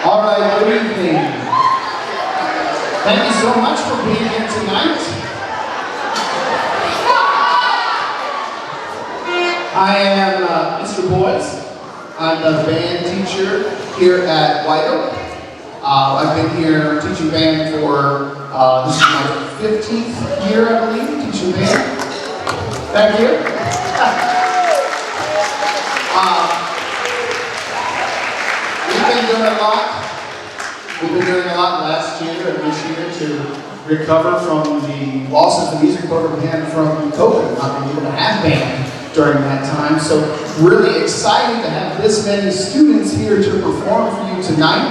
All right, good evening. Thank you so much for being here tonight. I am Mr. Boyce. I'm the band teacher here at White Oak. I've been here teaching band for, this is my 15th year, I believe, teaching band. Thank you. We've been doing a lot last year and this year to recover from the losses the music program had from COVID, not being able to have band during that time. So really excited to have this many students here to perform for you tonight,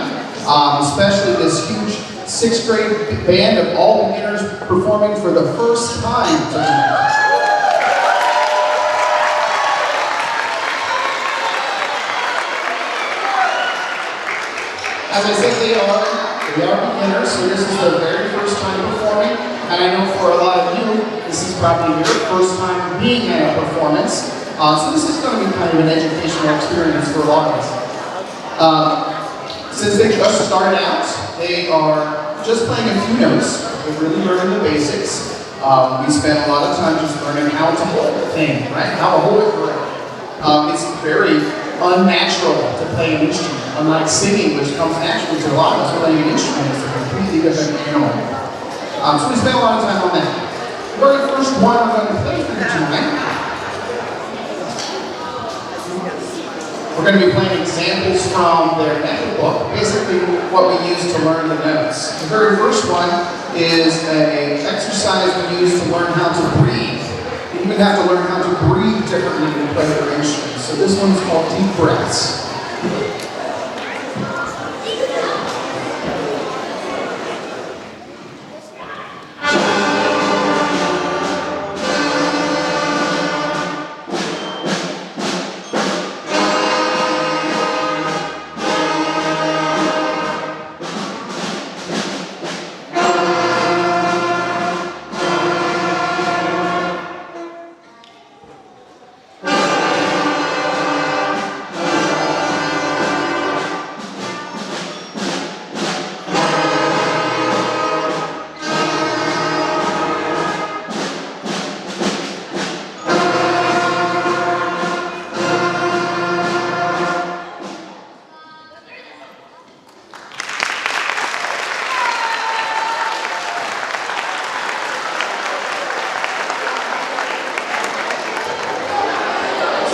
especially this huge 6th grade band of all beginners performing for the first time tonight. As I said, they are beginners, so this is their very first time performing, and I know for a lot of you, this is probably your first time being at a performance, so this is going to be kind of an educational experience for a lot of us. Since they just started out, they are just playing a few notes, they're really learning the basics. We spent a lot of time just learning how to hold the thing, right? How to hold it correctly. It's very unnatural to play an instrument. Unlike singing, which comes naturally to a lot of us, playing an instrument is a completely different animal. So we spent a lot of time on that. The very first one I'm going to play for you tonight, we're going to be playing examples from their method book, basically what we use to learn the notes. The very first one is an exercise we use to learn how to breathe. You even have to learn how to breathe differently when you play your instrument. So this one's called deep breaths.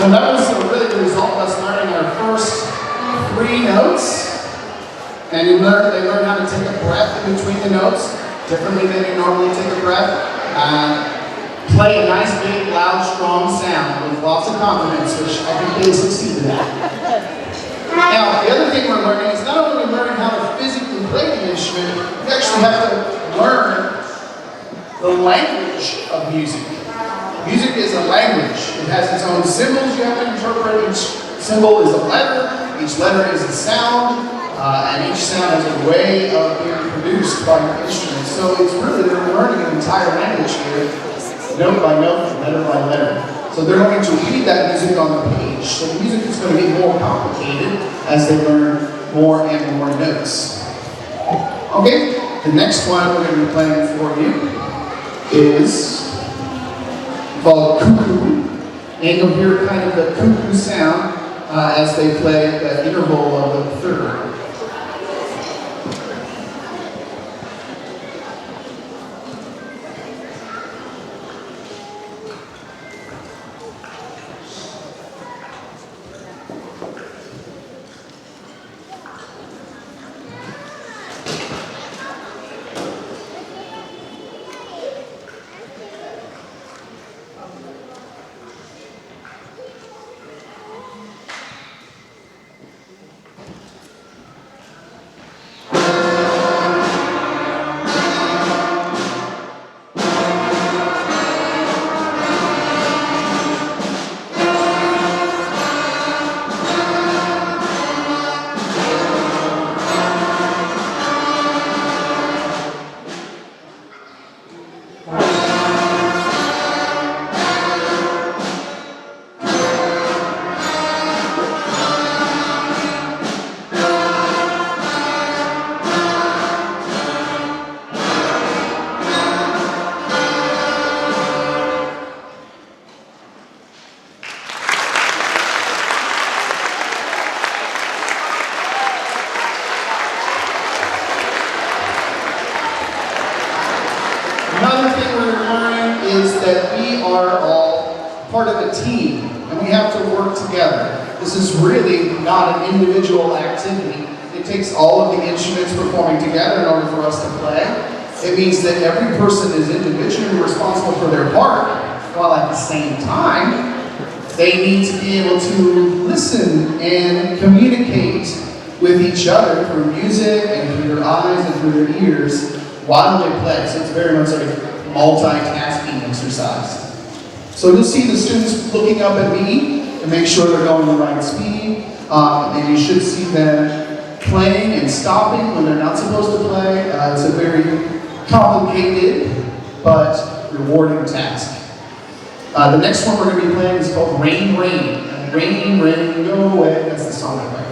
So that was really the result of us learning our first 3 notes. And they learn how to take a breath in between the notes, differently than you normally take a breath. Play a nice, big, loud, strong sound with lots of confidence, which I think they succeeded at. Now, the other thing we're learning is not only learning how to physically play the instrument, we actually have to learn the language of music. Music is a language. It has its own symbols you have to interpret. Each symbol is a letter. Each letter is a sound. And each sound has a way of being produced by your instrument. So it's really, they're learning an entire language here, note by note, letter by letter. So they're going to read that music on the page. So the music is going to get more complicated as they learn more and more notes. Okay, the next one we're going to be playing for you is called cuckoo, and you'll hear kind of the cuckoo sound as they play the interval of the third. are all part of a team, and we have to work together. This is really not an individual activity. It takes all of the instruments performing together in order for us to play. It means that every person is individually responsible for their part, while at the same time, they need to be able to listen and communicate with each other through music and through their eyes and through their ears while they play. So it's very much like a multitasking exercise. So you'll see the students looking up at me to make sure they're going the right speed. And you should see them playing and stopping when they're not supposed to play. It's a very complicated but rewarding task. The next one we're going to be playing is called Rain, Rain. Rain, rain, go away. That's the song I play.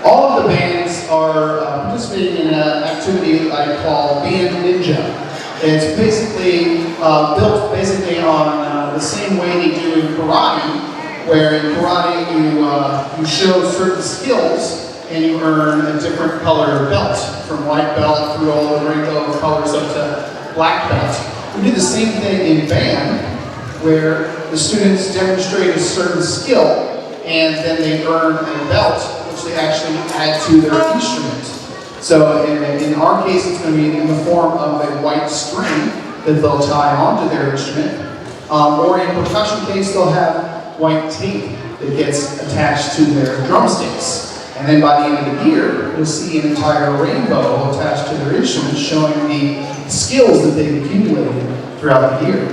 All of the bands are participating in an activity I call Band Ninja. It's basically built on the same way they do in karate, where in karate you show certain skills and you earn a different color belt, from white belt through all the rainbow of colors up to black belt. We do the same thing in band, where the students demonstrate a certain skill and then they earn a belt which they actually add to their instrument. So in our case, it's going to be in the form of a white string that they'll tie onto their instrument. Or in percussion case, they'll have white tape that gets attached to their drumsticks. And then by the end of the year, you'll see an entire rainbow attached to their instruments showing the skills that they've accumulated throughout the year.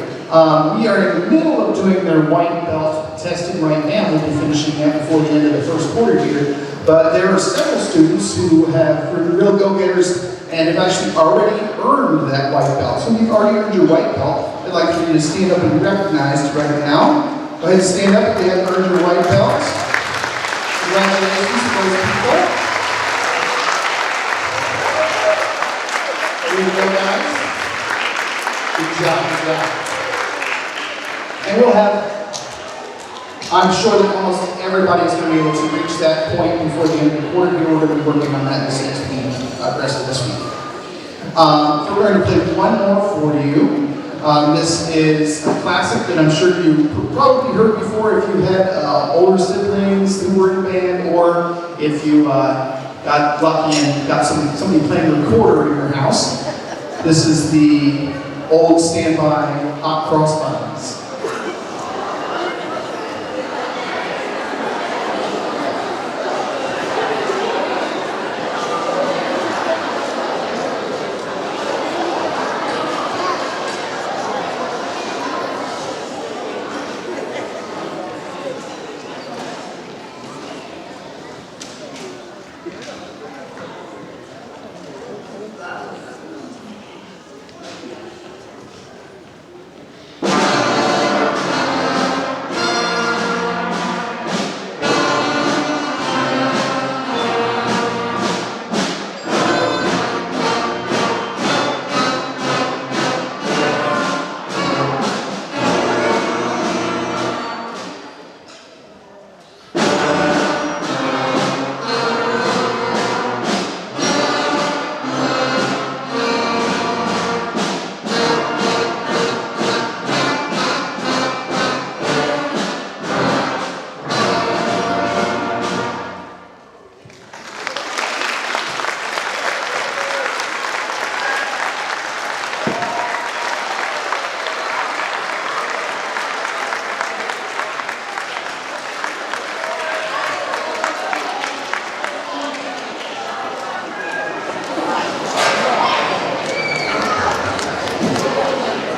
We are in the middle of doing their white belt testing right now. We'll be finishing that before the end of the first quarter here. But there are several students who have real go-getters and have actually already earned that white belt. So if you've already earned your white belt, I'd like for you to stand up and be recognized right now. Go ahead and stand up if you have earned your white belt. Congratulations to those people. There you go, guys. Good job, good job. And we'll have, I'm sure that almost everybody's going to be able to reach that point before the end of the quarter. We're going to be working on that this next week, the rest of this week. So we're going to play one more for you. This is a classic that I'm sure you probably heard before if you had older siblings who were in band, or if you got lucky and got somebody playing a recorder in your house. This is the old standby Hot Cross Buns.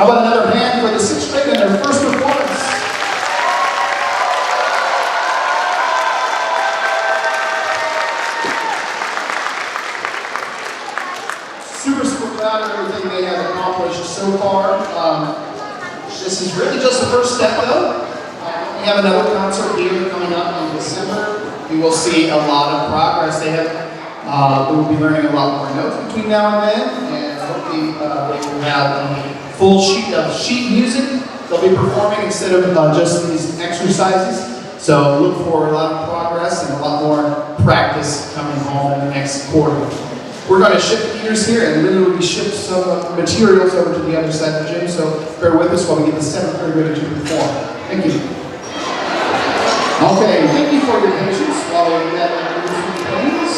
How about another hand for the 6th grade and their first performance? Super proud of everything they have accomplished so far. This is really just the first step though. We have another concert here coming up in December. You will see a lot of progress. They will be learning a lot more notes between now and then, and hopefully they will have a full sheet of sheet music they'll be performing instead of just these exercises. So look for a lot of progress and a lot more practice coming home in the next quarter. We're going to shift gears here and literally shift some materials over to the other side of the gym, so bear with us while we get the 7th grade ready to perform. Thank you. Okay, thank you for your patience while we get these things.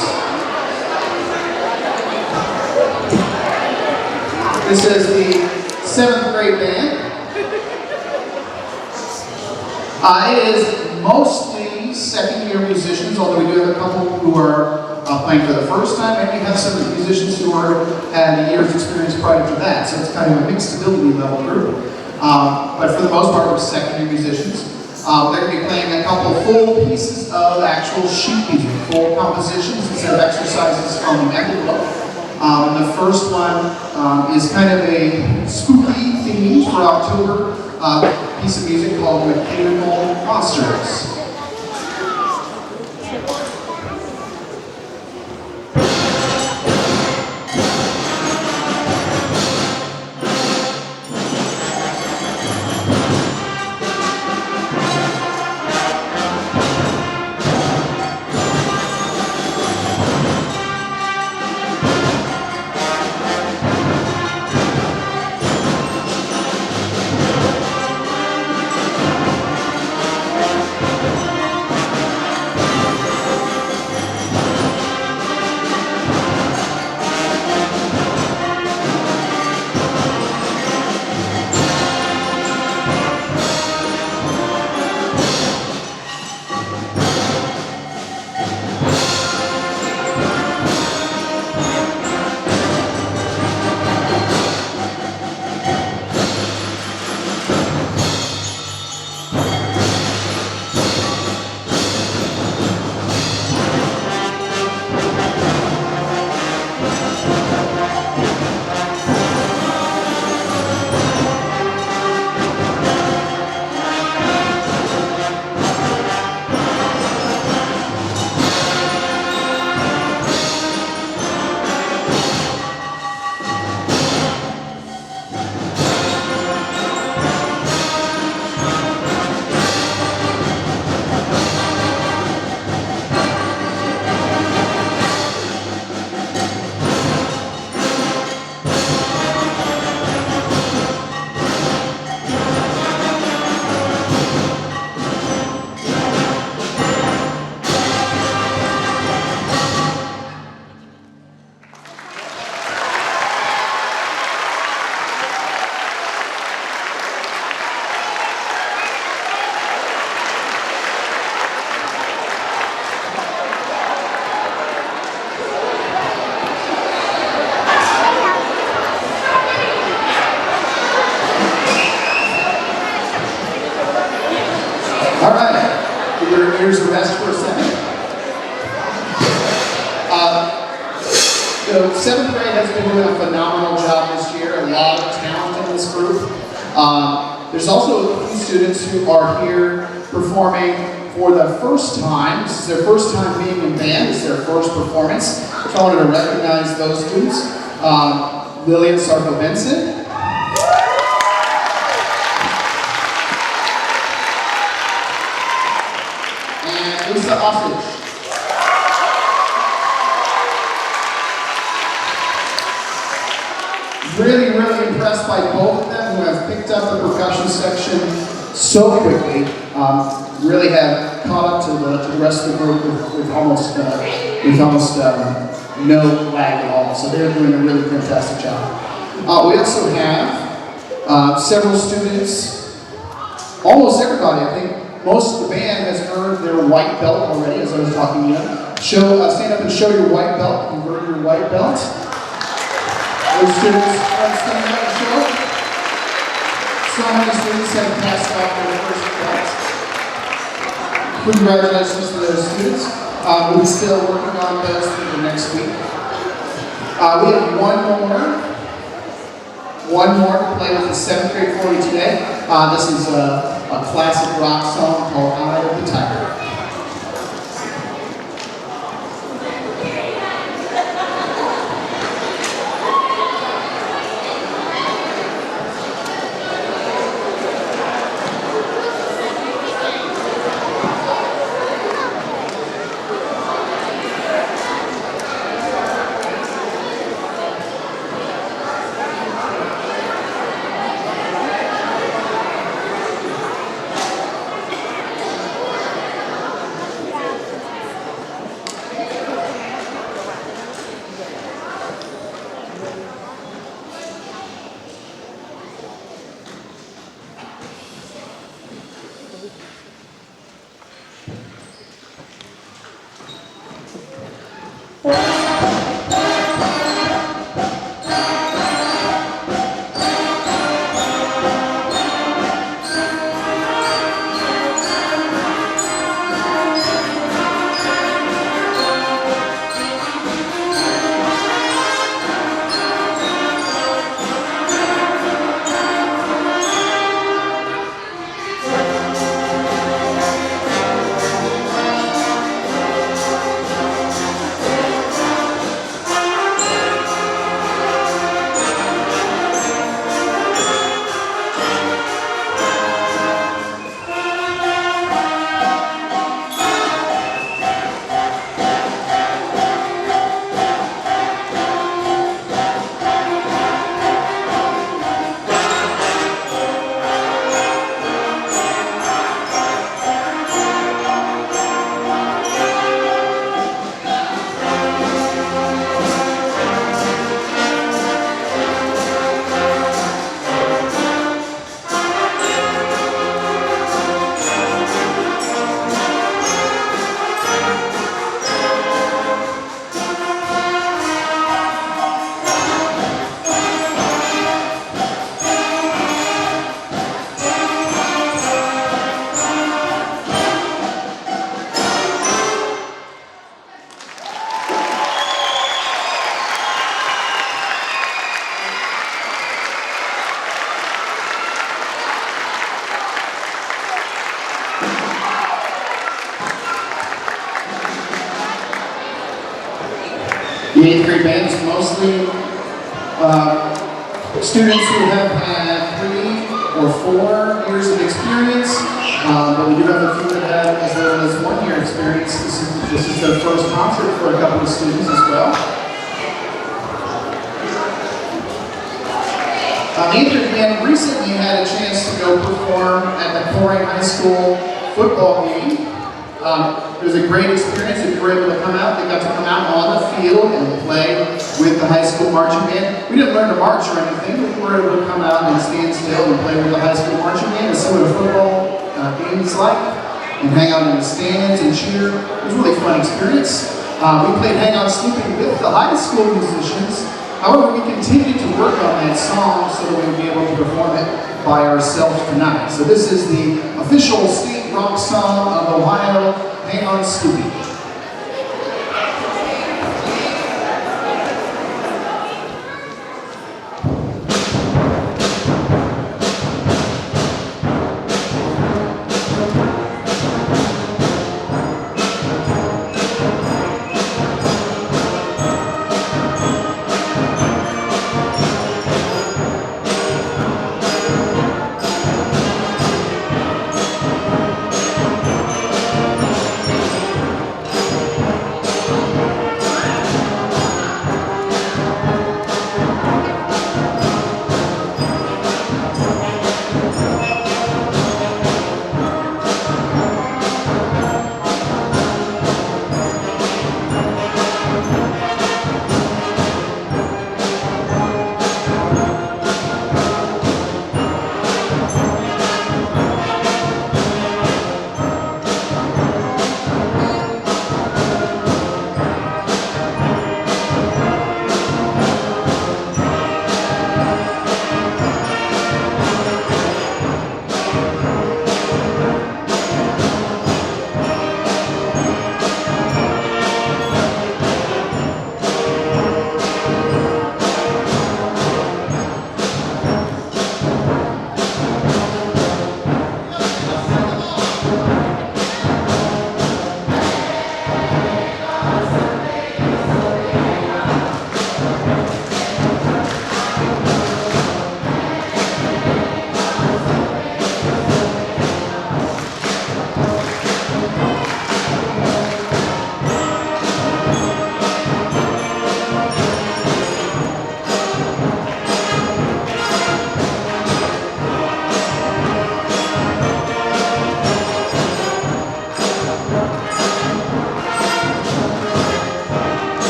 This is the 7th grade band. It is mostly second-year musicians, although we do have a couple who are playing for the first time, and we have some musicians who had a year's experience prior to that, so it's kind of a mixed ability level group. But for the most part, we're second-year musicians. They're going to be playing a couple full pieces of actual sheet music, full compositions instead of exercises from the method book. And the first one is kind of a spooky theme for October piece of music called Mechanical Monsters. Here's the rest for a second. The 7th grade has been doing a phenomenal job this year. A lot of talent in this group. There's also a few students who are here performing for the first time. This is their first time being in band. It's their first performance. So I wanted to recognize those students. Lillian Sarko-Benson. Lisa Osage. Really impressed by both of them who have picked up the percussion section so quickly. Really have caught up to the rest of the group with almost no lag at all. So they're doing a really fantastic job. We also have several students, almost everybody, I think. Most of the band has earned their white belt already, as I was talking to you. Stand up and show your white belt. You've earned your white belt. Those students, stand up and show. So many students have passed out their first class. Congratulations to those students. We'll be still working on those for the next week. We have one more to play with the 7th grade for you today. This is a classic rock song called Untitled Chapter. The 8th grade band is mostly students who have had 3 or 4 years of experience, but we do have a few that have as little as 1 year experience. This is their first concert for a couple of students as well. The 8th grade band recently had a chance to go perform at the Corey High School football game. It was a great experience. If you were able to come out, they got to come out on the field and play with the high school marching band. We didn't learn to march or anything, but we were able to come out and stand still and play with the high school marching band and see what a football game is like, and hang out in the stands and cheer. It was a really fun experience. We played Hang On Sleeping with the high school musicians. However, we continued to work on that song so that we would be able to perform it by ourselves tonight. So this is the official state rock song of Ohio, Hang On Sleeping.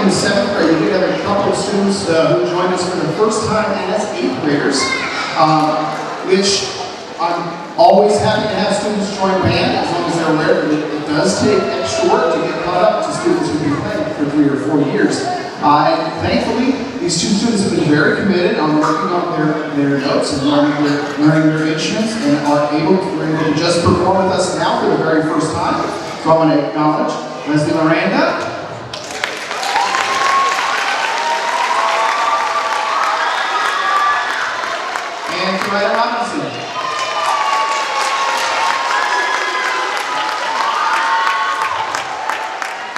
in 7th grade, we did have a couple of students who joined us for the first time as 8th graders, which I'm always happy to have students join band, as long as they're aware that it does take extra work to get caught up to students who've been playing for 3 or 4 years. And thankfully, these 2 students have been very committed on working on their notes and learning their instruments, and are able to just perform with us now for the very first time. So I want to acknowledge Leslie Miranda, and Joanna Robinson.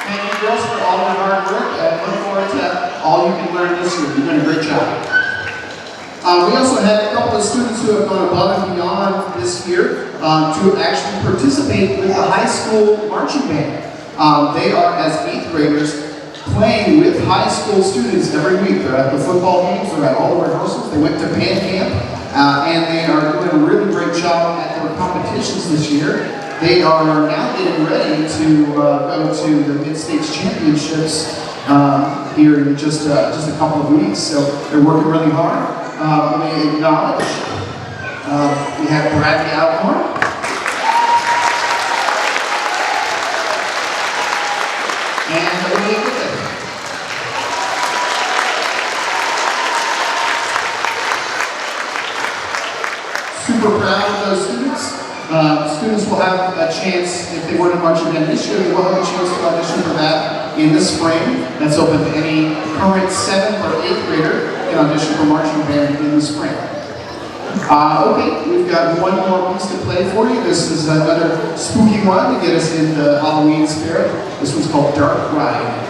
Thank you, girls, for all your hard work, and look forward to all you can learn this year. You've done a great job. We also had a couple of students who have gone above and beyond this year to actually participate with the high school marching band. They are, as 8th graders, playing with high school students every week. They're at the football games, they're at all the rehearsals, they went to band camp, and they are doing a really great job at their competitions this year. They are now getting ready to go to the Mid-States Championships here in just a couple of weeks, so they're working really hard. Let me acknowledge, we have Bradley Alcorn, and Olivia Griffin. Super proud of those students. Students will have a chance, if they weren't in marching band this year, they will have a chance to audition for that in the spring. That's open to any current 7th or 8th grader can audition for marching band in the spring. Okay, we've got one more piece to play for you. This is another spooky one to get us in the Halloween spirit. This one's called Dark Ride.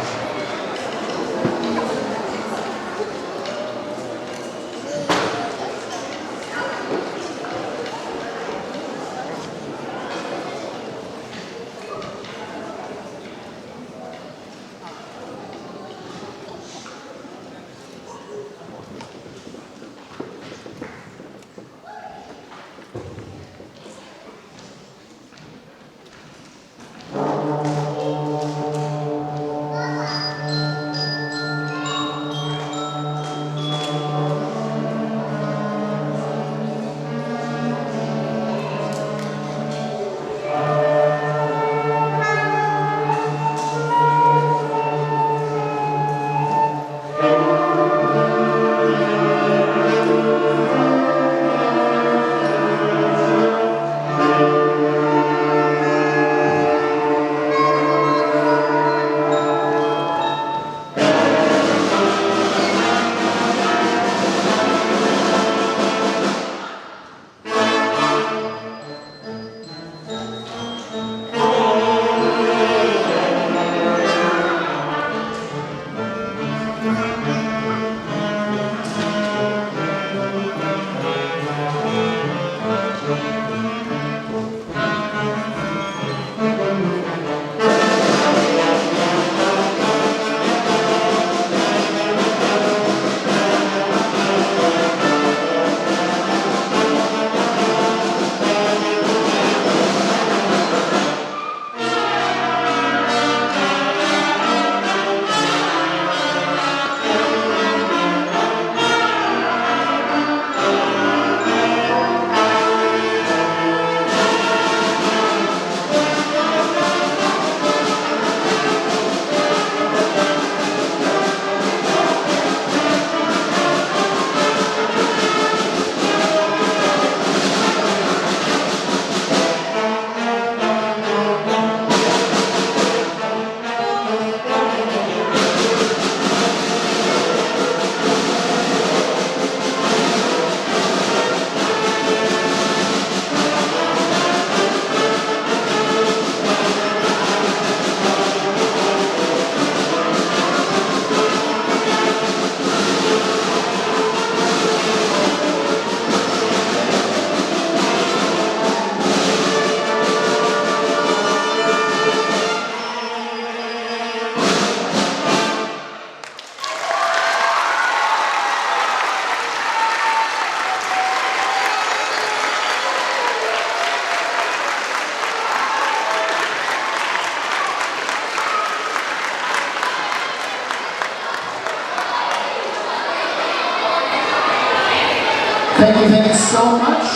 Thank you so much.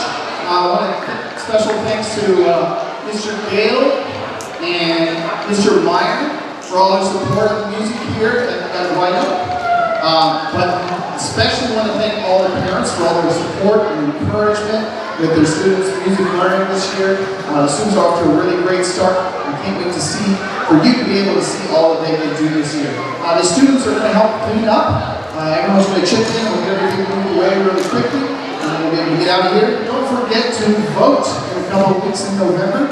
I want to special thanks to Mr. Gale and Mr. Meyer for all their support of the music here at White Oak. But especially want to thank all the parents for all their support and encouragement with their students' music learning this year. The students are off to a really great start. I can't wait to see, for you to be able to see all that they can do this year. The students are going to help clean up. Everyone's going to chip in. We'll get everything moved away really quickly. And then we'll be able to get out of here. Don't forget to vote in a couple of weeks in November.